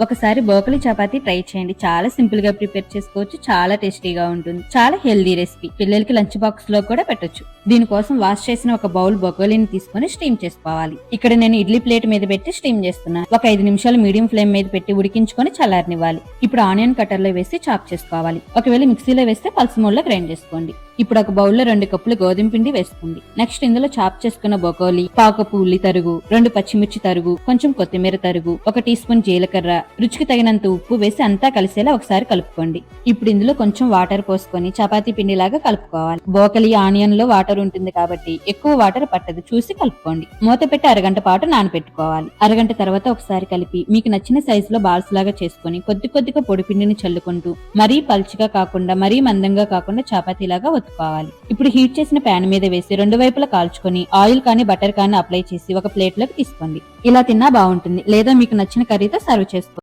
ఒకసారి బోకలి చపాతీ ట్రై చేయండి. చాలా సింపుల్ గా ప్రిపేర్ చేసుకోవచ్చు. చాలా టేస్టీగా ఉంటుంది. చాలా హెల్దీ రెసిపీ. పిల్లలకి లంచ్ బాక్స్ లో కూడా పెట్టొచ్చు. దీనికోసం వాష్ చేసిన ఒక బౌల్ బొకోలీని తీసుకుని స్టీమ్ చేసుకోవాలి. ఇక్కడ నేను ఇడ్లీ ప్లేట్ మీద పెట్టి స్టీమ్ చేస్తున్నాను. ఒక 5 నిమిషాలు మీడియం ఫ్లేమ్ మీద పెట్టి ఉడికించుకొని చల్లారనివ్వాలి. ఇప్పుడు ఆనియన్ కటర్ లో వేసి చాప్ చేసుకోవాలి. ఒకవేళ మిక్సీలో వేస్తే పల్స్ మోడ్ లో గ్రైండ్ చేసుకోండి. ఇప్పుడు ఒక బౌల్లో 2 కప్పులు గోధుమ పిండి వేసుకోండి. నెక్స్ట్ ఇందులో చాప్ చేసుకున్న బొకోలి, పావు కప్పు ఉల్లి తరుగు, 2 పచ్చిమిర్చి తరుగు, కొంచెం కొత్తిమీర తరుగు, 1 టీ స్పూన్ జీలకర్ర, రుచికి తగినంత ఉప్పు వేసి అంతా కలిసేలా ఒకసారి కలుపుకోండి. ఇప్పుడు ఇందులో కొంచెం వాటర్ పోసుకొని చపాతీ పిండిలాగా కలుపుకోవాలి. బోకలి ఆనియన్ లో వాటర్ ఉంటుంది కాబట్టి ఎక్కువ వాటర్ పట్టదు, చూసి కలుపుకోండి. మూత పెట్టి అరగంట పాటు నానబెట్టుకోవాలి. అరగంట తర్వాత ఒకసారి కలిపి మీకు నచ్చిన సైజు లో బాల్స్ లాగా చేసుకుని కొద్దిగా పొడి పిండిని చల్లుకుంటూ మరీ పల్చగా కాకుండా మరీ మందంగా కాకుండా చపాతీలాగా ఒత్తుకోవాలి. ఇప్పుడు హీట్ చేసిన ప్యాన్ మీద వేసి 2 వైపులా కాల్చుకొని ఆయిల్ కానీ బటర్ కానీ అప్లై చేసి ఒక ప్లేట్ లోకి తీసుకోండి. ఇలా తిన్నా బాగుంటుంది. లేదా మీకు నచ్చిన కర్రీతో సర్వ్ చేసుకోండి.